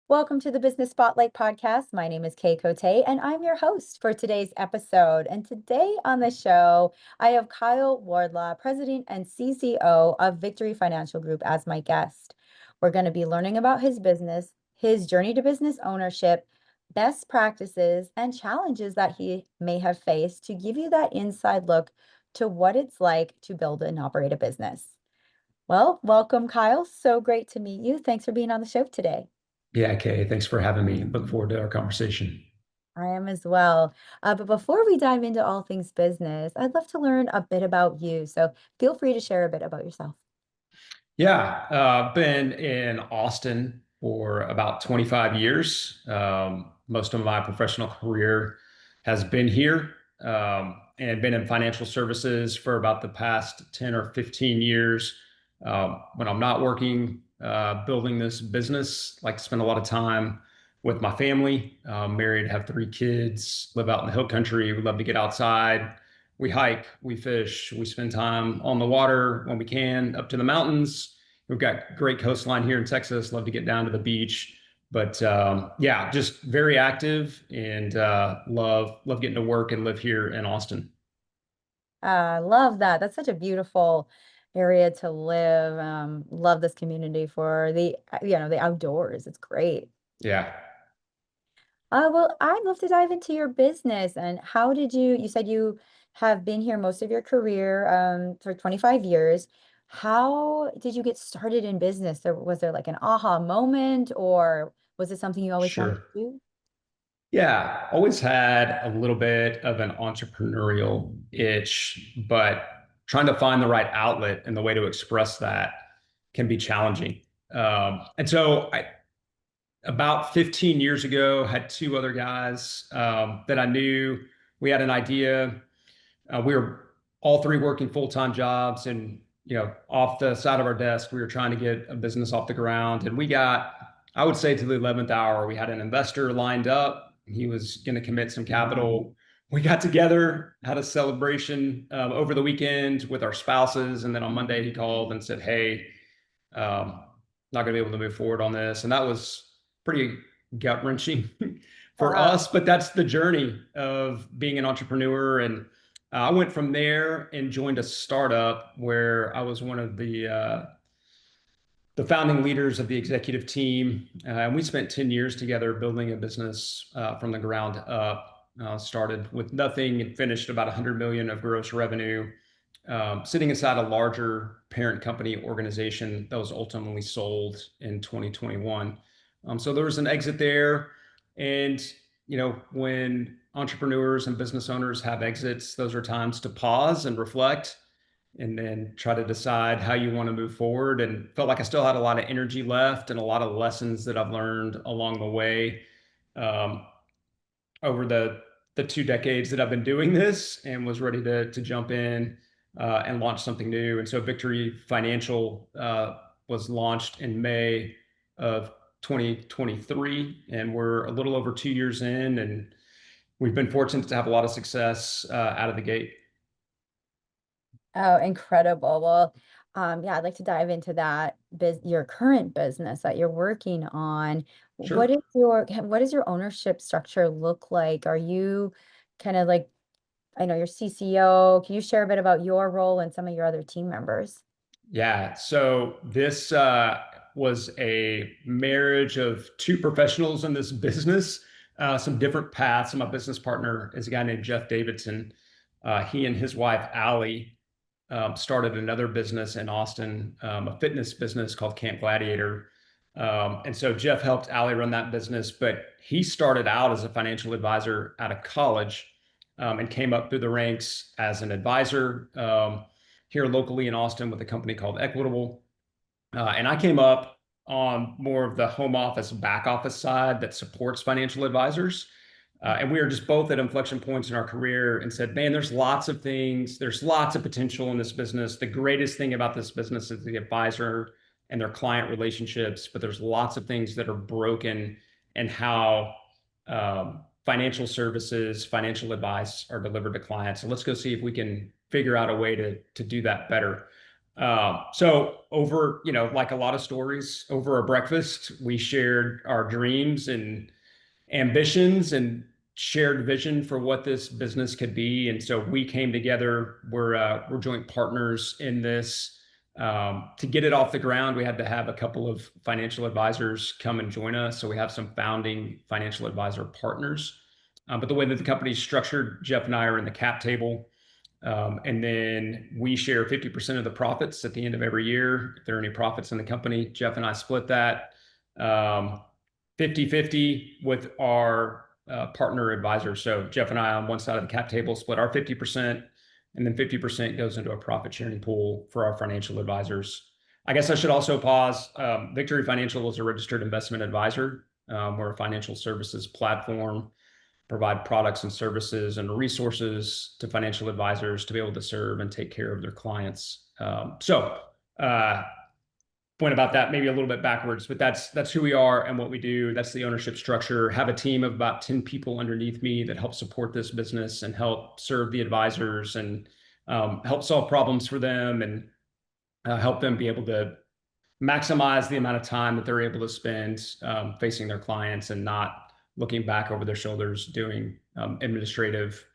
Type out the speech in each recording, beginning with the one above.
Welcome to the Business Spotlight podcast. My name is Kay Cote, and I'm your host for today's episode. And today on the show, I have Kyle Wardlaw, President and CCO of Victory Financial Group, as my guest. We're going to be learning about his business, his journey to business ownership, best practices, and challenges that he may have faced to give you that inside look to what it's like to build and operate a business. Well, welcome, Kyle. So great to meet you. Thanks for being on the show today. Yeah, Kay, thanks for having me. Look forward to our conversation. I am as well. But before we dive into all things business, I'd love to learn a bit about you. So feel free to share a bit about yourself. Yeah, I've been in Austin for about 25 years. Most of my professional career has been here, and been in financial services for about the past 10 or 15 years. When I'm not working, building this business, like to spend a lot of time with my family. Married, have three kids, live out in the hill country. We love to get outside. We hike, we fish, we spend time on the water when we can, up to the mountains. We've got great coastline here in Texas. Love to get down to the beach. But yeah, just very active and love getting to work and live here in Austin. I love that. That's such a beautiful area to live. Love this community for the outdoors. It's great. Yeah, Well, I'd love to dive into your business and how did you said you have been here most of your career, for 25 years. How did you get started in business? Was there like an aha moment or was it something you always wanted to sure. do? Yeah, always had a little bit of an entrepreneurial itch, but trying to find the right outlet and the way to express that can be challenging. And so about 15 years ago, had two other guys that I knew. We had an idea. We were all three working full-time jobs, and off the side of our desk, we were trying to get a business off the ground. And we got, I would say, to the 11th hour. We had an investor lined up. He was going to commit some capital. We got together, had a celebration over the weekend with our spouses, and then on Monday he called and said, "Hey, not going to be able to move forward on this." And that was pretty gut wrenching for Uh, us, but that's the journey of being an entrepreneur. And I went from there and joined a startup where I was one of the founding leaders of the executive team. And we spent 10 years together building a business from the ground up. Started with nothing and finished about 100 million of gross revenue, sitting inside a larger parent company organization that was ultimately sold in 2021. So there was an exit there. And, when entrepreneurs and business owners have exits, those are times to pause and reflect and then try to decide how you want to move forward. And felt like I still had a lot of energy left and a lot of lessons that I've learned along the way. Um, Over the 2 decades that I've been doing this, and was ready to jump in and launch something new. And so Victory Financial was launched in May of 2023, and we're a little over 2 years in, and we've been fortunate to have a lot of success out of the gate. oh, incredible. Well, yeah, I'd like to dive into that your current business that you're working on. Sure. What does your ownership structure look like? Are you kind of like, I know you're CCO. Can you share a bit about your role and some of your other team members? Yeah. So this was a marriage of two professionals in this business, some different paths. And my business partner is a guy named Jeff Davidson. He and his wife, Allie, started another business in Austin, a fitness business called Camp Gladiator. And so Jeff helped Allie run that business, but he started out as a financial advisor out of college, and came up through the ranks as an advisor here locally in Austin with a company called Equitable. And I came up on more of the home office, back office side that supports financial advisors. And we were just both at inflection points in our career and said, man, there's lots of things, there's lots of potential in this business. The greatest thing about this business is the advisor and their client relationships, but there's lots of things that are broken in how financial services, financial advice are delivered to clients. So let's go see if we can figure out a way to do that better. So over, like a lot of stories over a breakfast, we shared our dreams and ambitions and shared vision for what this business could be. And so we came together. We're joint partners in this. To get it off the ground, we had to have a couple of financial advisors come and join us. So we have some founding financial advisor partners. But the way that the company's structured, Jeff and I are in the cap table. And then we share 50% of the profits at the end of every year. If there are any profits in the company, Jeff and I split that 50-50 with our partner advisor. So Jeff and I on one side of the cap table split our 50%, and then 50% goes into a profit sharing pool for our financial advisors. I guess I should also pause. Victory Financial is a registered investment advisor. We're a financial services platform, provide products and services and resources to financial advisors to be able to serve and take care of their clients. Point about that maybe a little bit backwards, but that's who we are and what we do. That's the ownership structure. Have a team of about 10 people underneath me that help support this business and help serve the advisors and help solve problems for them and help them be able to maximize the amount of time that they're able to spend facing their clients and not looking back over their shoulders doing administrative,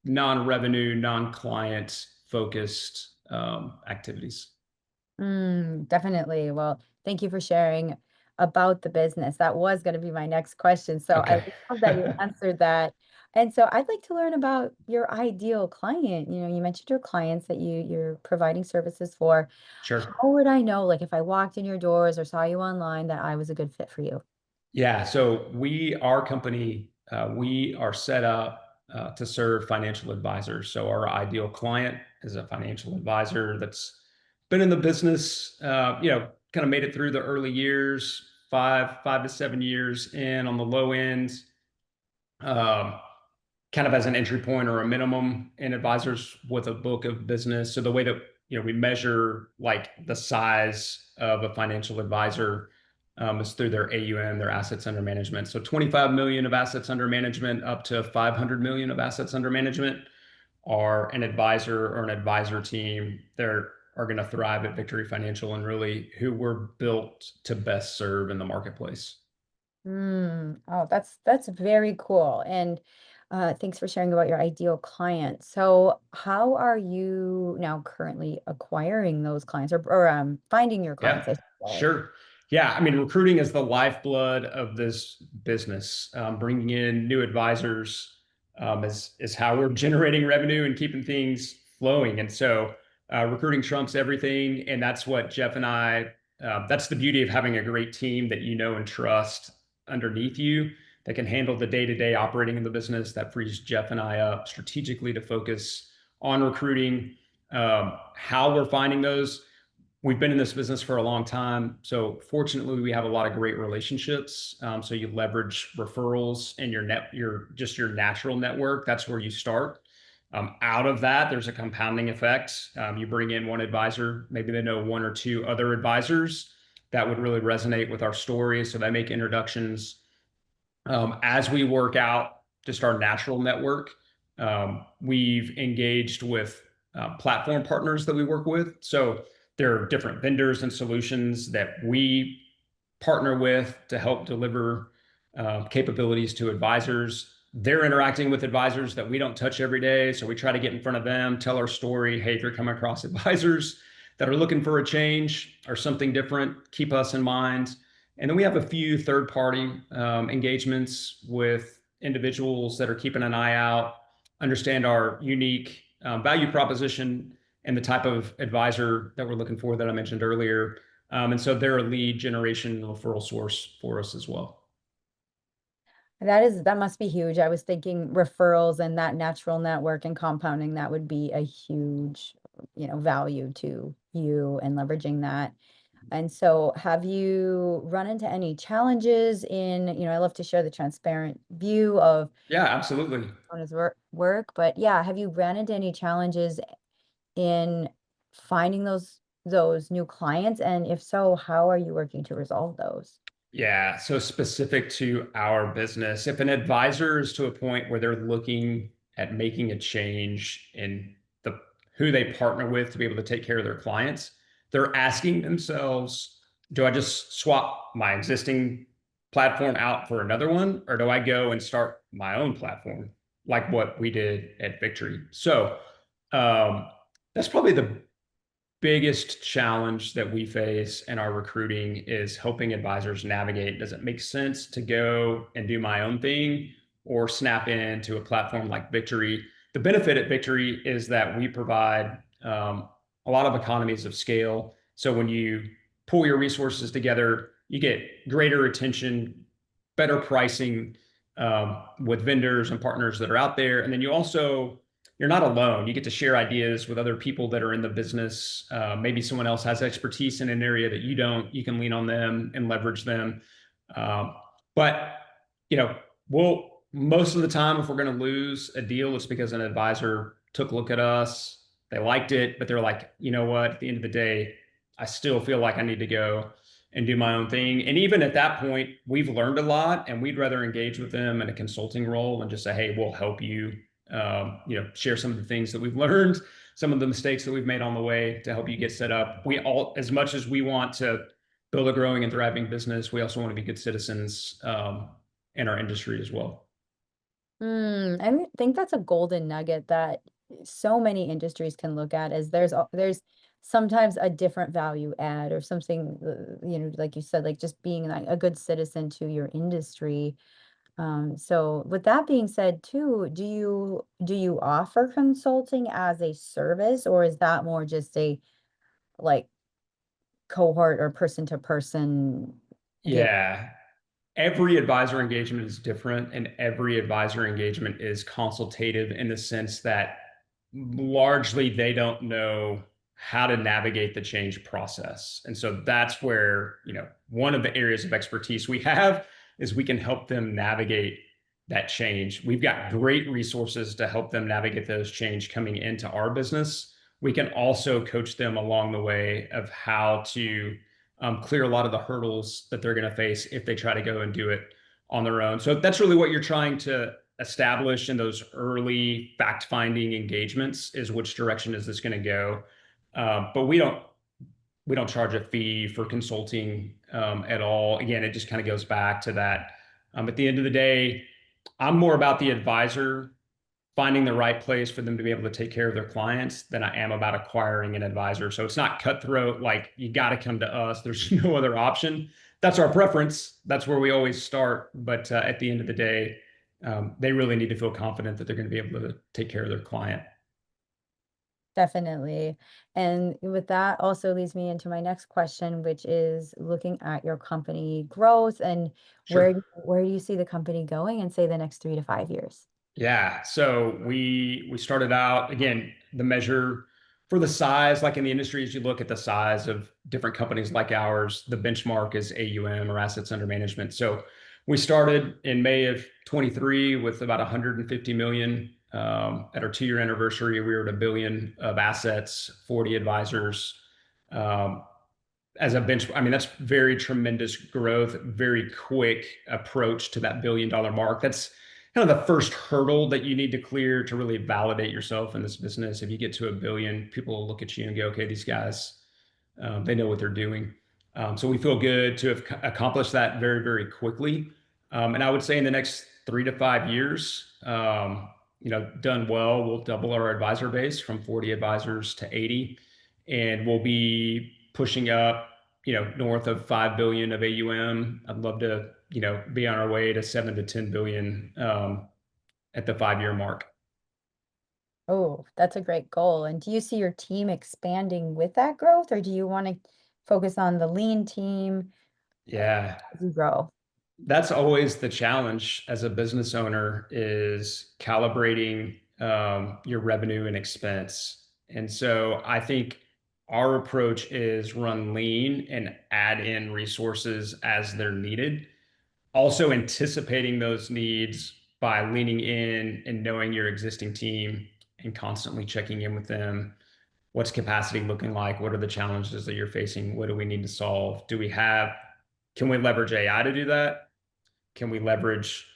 non-revenue, non-client focused activities. Definitely. Well, thank you for sharing about the business. That was going to be my next question. So I Okay. love that you answered that. And so I'd like to learn about your ideal client. You mentioned your clients that you're providing services for. Sure. How would I know, like if I walked in your doors or saw you online, that I was a good fit for you? Yeah. So our company, we are set up to serve financial advisors. So our ideal client is a financial advisor that's been in the business, kind of made it through the early years, 5 to 7 years in on the low end, um, kind of as an entry point or a minimum in advisors with a book of business. So the way that we measure like the size of a financial advisor is through their AUM, their assets under management. So 25 million of assets under management up to 500 million of assets under management are an advisor or an advisor team. They're are going to thrive at Victory Financial and really who we're built to best serve in the marketplace. Oh, that's very cool. And thanks for sharing about your ideal client. So, how are you now currently acquiring those clients or finding your clients, Yeah, I should say? sure. Yeah, I mean, recruiting is the lifeblood of this business. Bringing in new advisors is how we're generating revenue and keeping things flowing. And so, recruiting trumps everything. And that's what Jeff and I. That's the beauty of having a great team that you know and trust underneath you that can handle the day-to-day operating in the business. That frees Jeff and I up strategically to focus on recruiting. How we're finding those. We've been in this business for a long time. So fortunately, we have a lot of great relationships. So you leverage referrals and your natural network. That's where you start. Out of that, there's a compounding effect. You bring in one advisor, maybe they know one or two other advisors that would really resonate with our story. So they make introductions. As we work out just our natural network, we've engaged with platform partners that we work with. So there are different vendors and solutions that we partner with to help deliver capabilities to advisors. They're interacting with advisors that we don't touch every day. So we try to get in front of them, tell our story. Hey, if you're coming across advisors that are looking for a change or something different, keep us in mind. And then we have a few third-party engagements with individuals that are keeping an eye out, understand our unique value proposition and the type of advisor that we're looking for that I mentioned earlier. And so they're a lead generation referral source for us as well. That must be huge. I was thinking referrals and that natural network and compounding, that would be a huge, value to you and leveraging that. And so have you run into any challenges I love to share the transparent view of Yeah, absolutely. one's work, but yeah, have you ran into any challenges in finding those new clients? And if so, how are you working to resolve those? Yeah, so specific to our business, if an advisor is to a point where they're looking at making a change in the who they partner with to be able to take care of their clients, they're asking themselves, do I just swap my existing platform out for another one, or do I go and start my own platform like what we did at Victory? So um, that's probably the biggest challenge that we face in our recruiting is helping advisors navigate. Does it make sense to go and do my own thing or snap into a platform like Victory? The benefit at Victory is that we provide a lot of economies of scale. So when you pull your resources together, you get greater attention, better pricing with vendors and partners that are out there. And then you're not alone. You get to share ideas with other people that are in the business. Maybe someone else has expertise in an area that you don't. You can lean on them and leverage them. Um, but you know, we'll most of the time, if we're going to lose a deal, it's because an advisor took a look at us, they liked it, but they're like, you know what? At the end of the day, I still feel like I need to go and do my own thing. And even at that point, we've learned a lot, and we'd rather engage with them in a consulting role and just say, hey, we'll help you share some of the things that we've learned, some of the mistakes that we've made on the way to help you get set up. We all, as much as we want to build a growing and thriving business, we also want to be good citizens in our industry as well. I think that's a golden nugget that so many industries can look at as there's sometimes a different value add or something, like you said, like just being like a good citizen to your industry. So with that being said too, do you offer consulting as a service, or is that more just a like cohort or person to person give? Yeah. Every advisor engagement is different, and every advisor engagement is consultative in the sense that largely they don't know how to navigate the change process. And so that's where, one of the areas of expertise we have is we can help them navigate that change. We've got great resources to help them navigate those change coming into our business. We can also coach them along the way of how to clear a lot of the hurdles that they're going to face if they try to go and do it on their own. So that's really what you're trying to establish in those early fact-finding engagements, is which direction is this going to go. But we don't charge a fee for consulting at all. Again, it just kind of goes back to that. At the end of the day, I'm more about the advisor finding the right place for them to be able to take care of their clients than I am about acquiring an advisor. So it's not cutthroat, like you got to come to us. There's no other option. That's our preference. That's where we always start. But at the end of the day, they really need to feel confident that they're going to be able to take care of their client. Definitely. And with that also leads me into my next question, which is looking at your company growth and where Sure. where do you see the company going in, say, the next 3 to 5 years? Yeah. So we started out, again, the measure for the size, like in the industry, as you look at the size of different companies like ours, the benchmark is AUM, or assets under management. So we started in May of 23 with about 150 million. At our 2-year anniversary, we were at a billion of assets, 40 advisors. Um, as a bench, I mean, that's very tremendous growth, very quick approach to that $1 billion mark. That's kind of the first hurdle that you need to clear to really validate yourself in this business. If you get to a billion, people will look at you and go, okay, these guys, they know what they're doing. So we feel good to have accomplished that very, very quickly. And I would say in the next 3 to 5 years, done well, we'll double our advisor base from 40 advisors to 80, and we'll be pushing up, north of 5 billion of AUM. I'd love to, be on our way to 7 to 10 billion at the 5-year mark. Oh, that's a great goal. And do you see your team expanding with that growth, or do you want to focus on the lean team Yeah, as you grow? that's always the challenge as a business owner, is calibrating your revenue and expense. And so I think our approach is run lean and add in resources as they're needed. Also anticipating those needs by leaning in and knowing your existing team and constantly checking in with them. What's capacity looking like? What are the challenges that you're facing? What do we need to solve? Can we leverage AI to do that? Can we leverage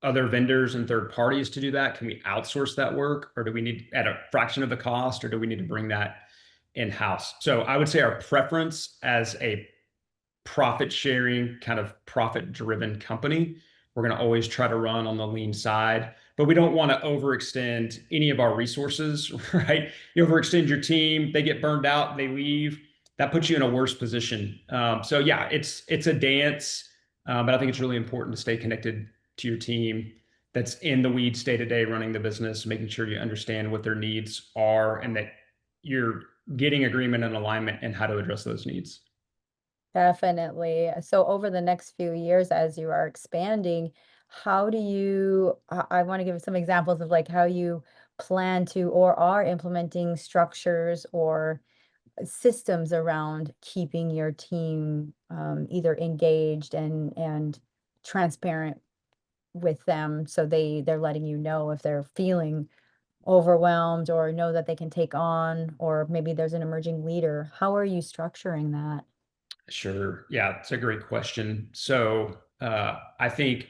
other vendors and third parties to do that? Can we outsource that work, or do we need at a fraction of the cost, or do we need to bring that in-house? So I would say our preference as a profit sharing, kind of profit driven company, we're going to always try to run on the lean side, but we don't want to overextend any of our resources, right? You overextend your team, they get burned out, they leave. That puts you in a worse position. So yeah, it's a dance, but I think it's really important to stay connected to your team that's in the weeds day to day running the business, making sure you understand what their needs are and that you're getting agreement and alignment and how to address those needs. Definitely. So over the next few years, as you are expanding, how do you, I want to give some examples of like how you plan to or are implementing structures or systems around keeping your team either engaged and transparent with them so they're letting you know if they're feeling overwhelmed or know that they can take on, or maybe there's an emerging leader. How are you structuring that? Sure. Yeah, it's a great question. So I think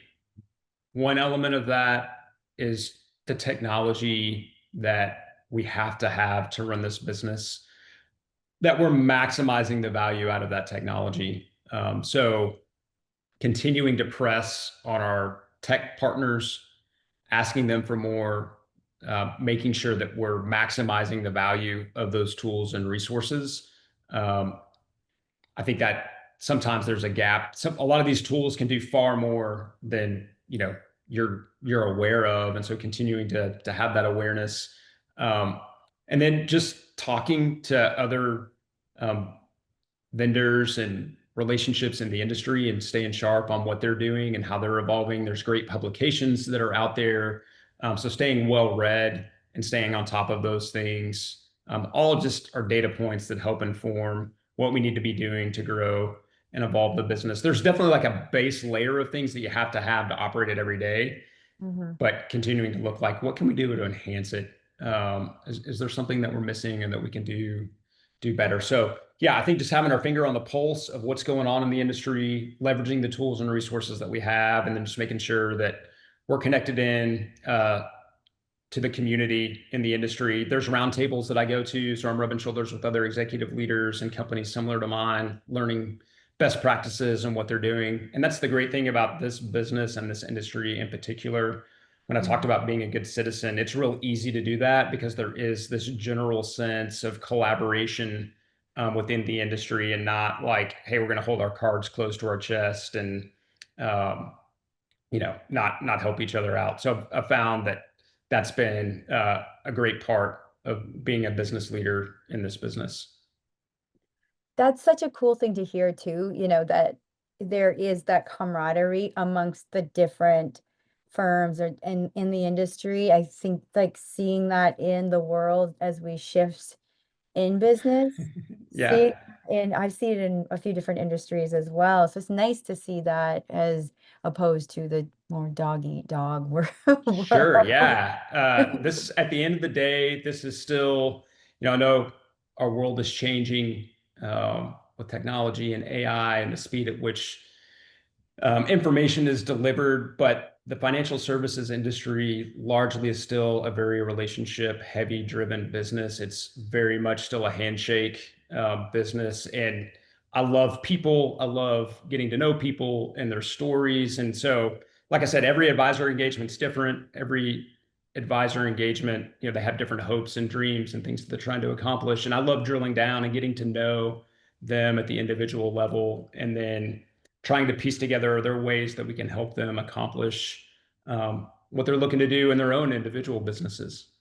one element of that is the technology that we have to run this business, that we're maximizing the value out of that technology. So continuing to press on our tech partners, asking them for more, making sure that we're maximizing the value of those tools and resources. Um, I think that sometimes there's a gap. A lot of these tools can do far more than you're aware of, and so continuing to have that awareness, and then just talking to other um, vendors and relationships in the industry and staying sharp on what they're doing and how they're evolving. There's great publications that are out there. So staying well read and staying on top of those things, all just are data points that help inform what we need to be doing to grow and evolve the business. There's definitely like a base layer of things that you have to operate it every day, Mhm. but continuing to look like what can we do to enhance it? Is there something that we're missing and that we can do better? So yeah, I think just having our finger on the pulse of what's going on in the industry, leveraging the tools and resources that we have, and then just making sure that we're connected in to the community in the industry. There's roundtables that I go to, so I'm rubbing shoulders with other executive leaders and companies similar to mine, learning best practices and what they're doing. And that's the great thing about this business and this industry in particular. When I talked Mhm. about being a good citizen, it's real easy to do that because there is this general sense of collaboration within the industry, and not like, hey, we're going to hold our cards close to our chest and um, not help each other out. So I've found that that's been a great part of being a business leader in this business. That's such a cool thing to hear too, that there is that camaraderie amongst the different firms or in the industry. I think like seeing that in the world as we shift in business, Yeah, see, and I see it in a few different industries as well. So it's nice to see that as opposed to the more dog eat dog sure. world. Yeah. This, at the end of the day, this is still, I know our world is changing with technology and AI and the speed at which information is delivered, but the financial services industry largely is still a very relationship heavy driven business. It's very much still a handshake business. And I love people. I love getting to know people and their stories. And so, like I said, every advisor engagement's different. Every advisor engagement, they have different hopes and dreams and things that they're trying to accomplish. And I love drilling down and getting to know them at the individual level, and then trying to piece together their ways that we can help them accomplish what they're looking to do in their own individual businesses.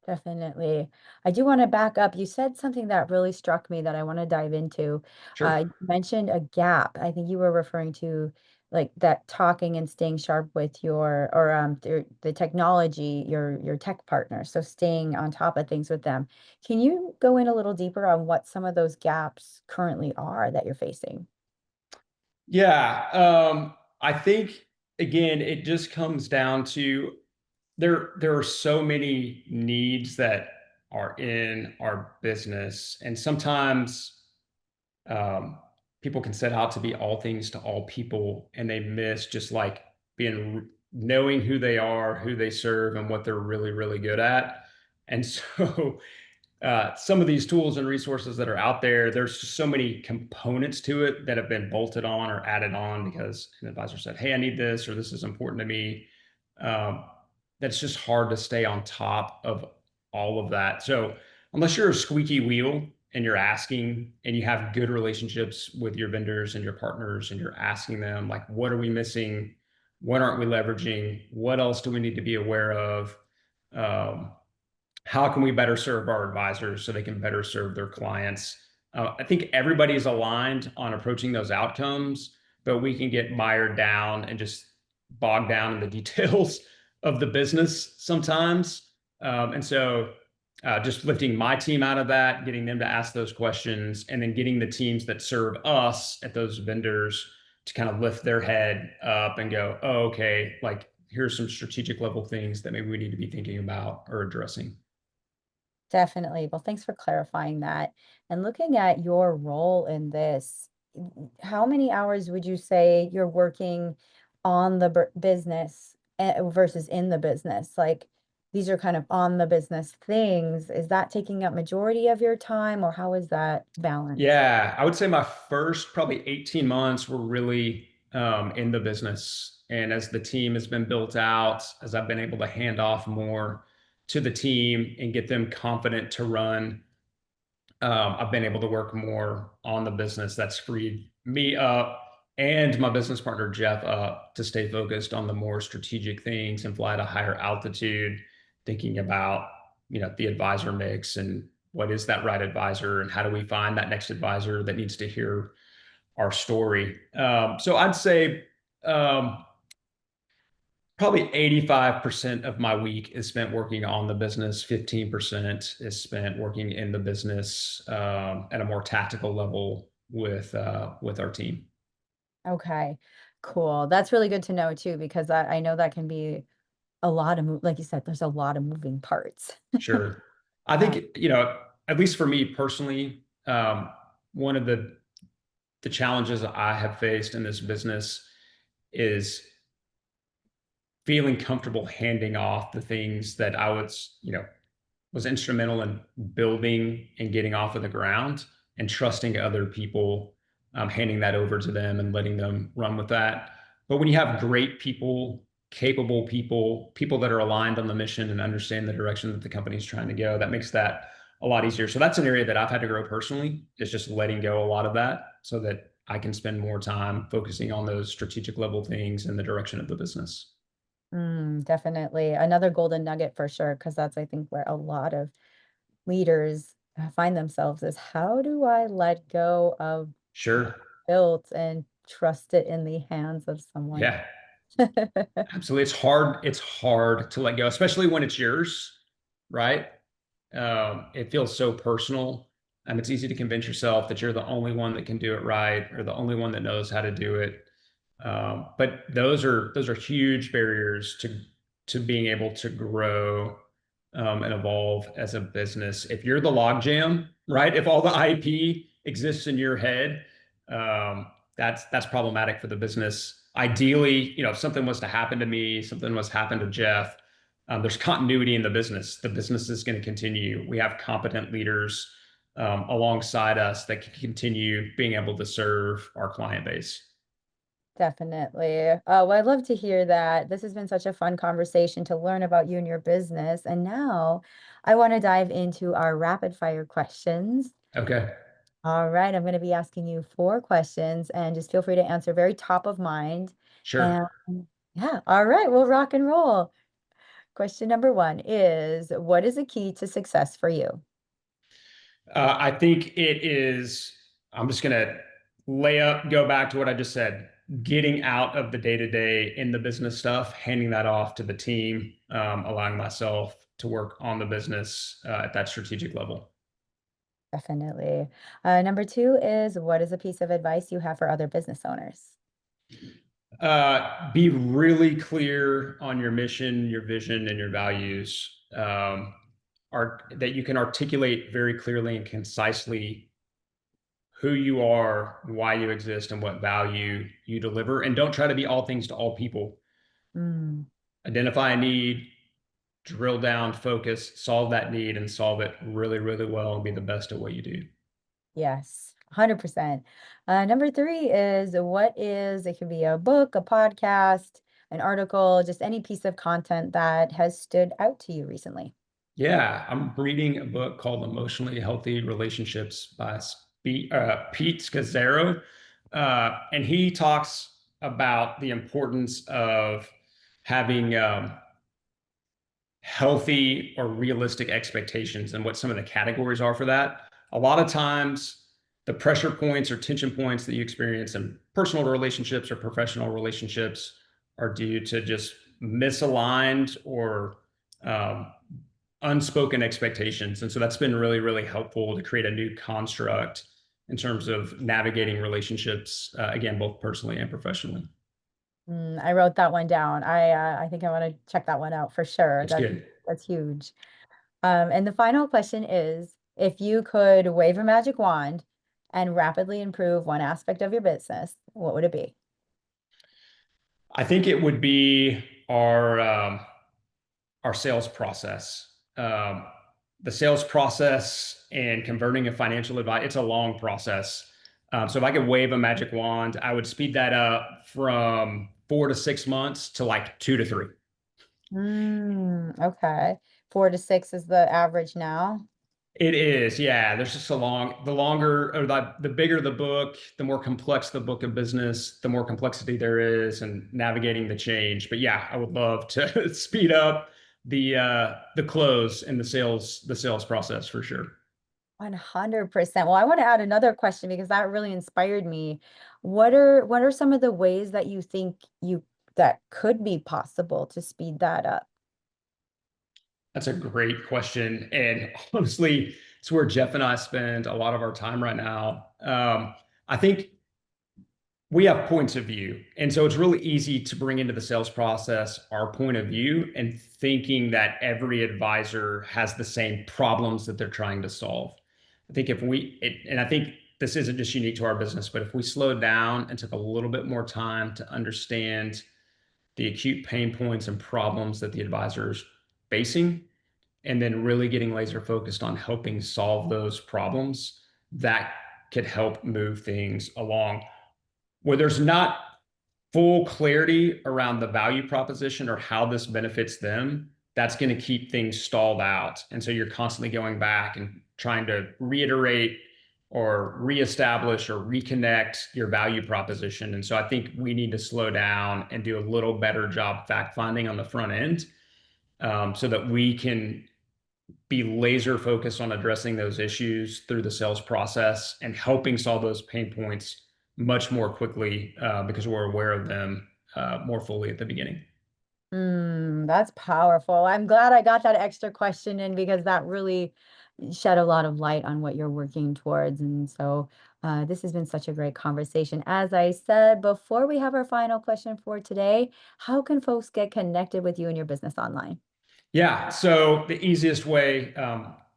Definitely. I do want to back up. You said something that really struck me that I want to dive into. Sure. You mentioned a gap. I think you were referring to like that talking and staying sharp with your or the technology, your tech partner. So staying on top of things with them. Can you go in a little deeper on what some of those gaps currently are that you're facing? Yeah. I think again, it just comes down to there are so many needs that are in our business, and sometimes um, people can set out to be all things to all people, and they miss just like being knowing who they are, who they serve, and what they're really, really good at. And so some of these tools and resources that are out there, there's just so many components to it that have been bolted on or added on because an advisor said, hey, I need this, or this is important to me. Um, that's just hard to stay on top of all of that. So unless you're a squeaky wheel and you're asking and you have good relationships with your vendors and your partners and you're asking them, like, what are we missing? What aren't we leveraging? What else do we need to be aware of? Um, how can we better serve our advisors so they can better serve their clients? I think everybody's aligned on approaching those outcomes, but we can get mired down and just bogged down in the details of the business sometimes. And so just lifting my team out of that, getting them to ask those questions, and then getting the teams that serve us at those vendors to kind of lift their head up and go, oh, okay, like here's some strategic level things that maybe we need to be thinking about or addressing. Definitely. Well, thanks for clarifying that. And looking at your role in this, how many hours would you say you're working on the business versus in the business? Like these are kind of on the business things. Is that taking up majority of your time or how is that balanced? Yeah, I would say my first probably 18 months were really in the business. And as the team has been built out, as I've been able to hand off more to the team and get them confident to run, I've been able to work more on the business. That's freed me up and my business partner, Jeff, up to stay focused on the more strategic things and fly at a higher altitude, thinking about, the advisor mix and what is that right advisor and how do we find that next advisor that needs to hear our story. So I'd say um, probably 85% of my week is spent working on the business. 15% is spent working in the business at a more tactical level with our team. Okay, cool. That's really good to know too, because I know that can be a lot of, like you said, there's a lot of moving parts. Sure. I Uh, think, at least for me personally, one of the challenges I have faced in this business is feeling comfortable handing off the things that I was instrumental in building and getting off of the ground and trusting other people, handing that over to them and letting them run with that. But when you have great people, capable people, people that are aligned on the mission and understand the direction that the company is trying to go, that makes that a lot easier. So that's an area that I've had to grow personally, is just letting go a lot of that so that I can spend more time focusing on those strategic level things and the direction of the business. definitely. Another golden nugget for sure, because that's, I think, where a lot of leaders find themselves is how do I let go of Sure. built and trust it in the hands of someone? Yeah. Absolutely. It's hard. It's hard to let go, especially when it's yours, right? It feels so personal. It's easy to convince yourself that you're the only one that can do it right or the only one that knows how to do it. But those are huge barriers to being able to grow and evolve as a business. If you're the logjam, right? If all the IP exists in your head, that's problematic for the business. Ideally, if something was to happen to me, something was to happen to Jeff, there's continuity in the business. The business is going to continue. We have competent leaders alongside us that can continue being able to serve our client base. Definitely. Well, I'd love to hear that. This has been such a fun conversation to learn about you and your business. And now I want to dive into our rapid fire questions. Okay, All right, I'm going to be asking you four questions and just feel free to answer very top of mind. sure. And yeah, all right, we'll rock and roll. Question number one is, what is a key to success for you? I think it is, I'm just going to go back to what I just said, getting out of the day to day in the business stuff, handing that off to the team, allowing myself to work on the business at that strategic level. Definitely. Number two is, what is a piece of advice you have for other business owners? Be really clear on your mission, your vision, and your values. That you can articulate very clearly and concisely who you are, why you exist, and what value you deliver. And don't try to be all things to all people. Mm, Identify a need, drill down, focus, solve that need, and solve it really, really well and be the best at what you do. yes, 100%. Number three is it could be a book, a podcast, an article, just any piece of content that has stood out to you recently. Yeah, I'm reading a book called Emotionally Healthy Relationships by Pete Scazzaro. And he talks about the importance of having healthy or realistic expectations and what some of the categories are for that. A lot of times, the pressure points or tension points that you experience in personal relationships or professional relationships are due to just misaligned or um, unspoken expectations. And so that's been really, really helpful to create a new construct in terms of navigating relationships, again, both personally and professionally. I wrote that one down. I think I want to check that one out for sure. It's good. That's huge. And the final question is, if you could wave a magic wand and rapidly improve one aspect of your business, what would it be? I think it would be our sales process. The sales process and converting a financial advice, it's a long process. So if I could wave a magic wand, I would speed that up from 4 to 6 months to like 2 to 3. Okay. 4 to 6 is the average now. It is, yeah. There's just the longer or the bigger the book, the more complex the book of business, the more complexity there is and navigating the change. But yeah, I would love to speed up the close and the sales process for sure. 100%. Well, I want to add another question because that really inspired me. What are some of the ways that you think you that could be possible to speed that up? That's a great question. And honestly, it's where Jeff and I spend a lot of our time right now. I think we have points of view. And so it's really easy to bring into the sales process our point of view and thinking that every advisor has the same problems that they're trying to solve. I think and I think this isn't just unique to our business, but if we slowed down and took a little bit more time to understand the acute pain points and problems that the advisor is facing, and then really getting laser focused on helping solve those problems, that could help move things along where there's not full clarity around the value proposition or how this benefits them. That's going to keep things stalled out. And so you're constantly going back and trying to reiterate or reestablish or reconnect your value proposition. And so I think we need to slow down and do a little better job fact finding on the front end, so that we can be laser focused on addressing those issues through the sales process and helping solve those pain points much more quickly, because we're aware of them more fully at the beginning. That's powerful. I'm glad I got that extra question in because that really shed a lot of light on what you're working towards. And so this has been such a great conversation. As I said, before we have our final question for today, how can folks get connected with you and your business online? Yeah. So the easiest way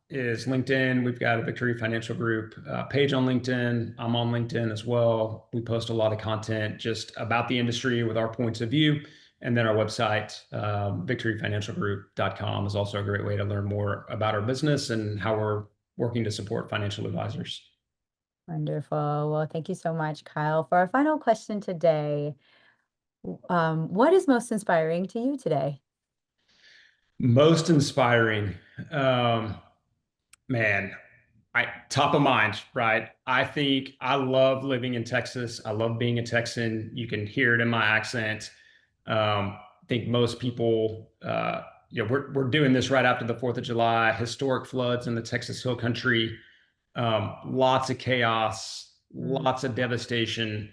is LinkedIn. We've got a Victory Financial Group page on LinkedIn. I'm on LinkedIn as well. We post a lot of content just about the industry with our points of view. And then our website, victoryfinancialgroup.com, is also a great way to learn more about our business and how we're working to support financial advisors. Wonderful. Well, thank you so much, Kyle. For our final question today, what is most inspiring to you today? Most inspiring. Um, Man, top of mind, right? I think I love living in Texas. I love being a Texan. You can hear it in my accent. I think most people, we're doing this right after the 4th of July, historic floods in the Texas Hill Country, lots of chaos, Mm, lots of devastation,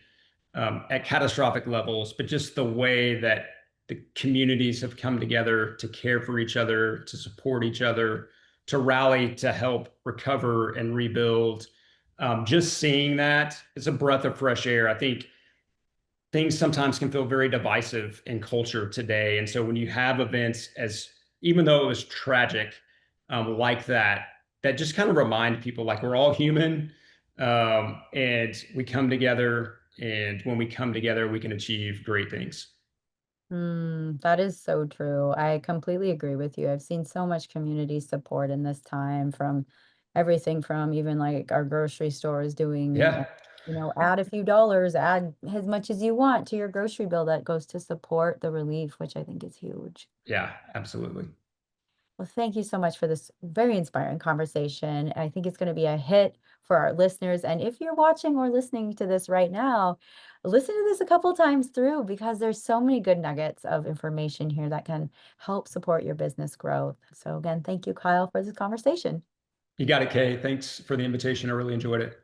at catastrophic levels, but just the way that the communities have come together to care for each other, to support each other, to rally to help recover and rebuild. Just seeing that is a breath of fresh air. I think things sometimes can feel very divisive in culture today. And so when you have events, as even though it was tragic, like that, that just kind of remind people like we're all human, and we come together. And when we come together, we can achieve great things. That is so true. I completely agree with you. I've seen so much community support in this time from everything from even like our grocery stores doing, Yeah. add a few dollars, add as much as you want to your grocery bill that goes to support the relief, which I think is huge. Yeah, absolutely. Well, thank you so much for this very inspiring conversation. I think it's going to be a hit for our listeners. And if you're watching or listening to this right now, listen to this a couple times through because there's so many good nuggets of information here that can help support your business growth. So again, thank you, Kyle, for this conversation. You got it, Kay. Thanks for the invitation. I really enjoyed it.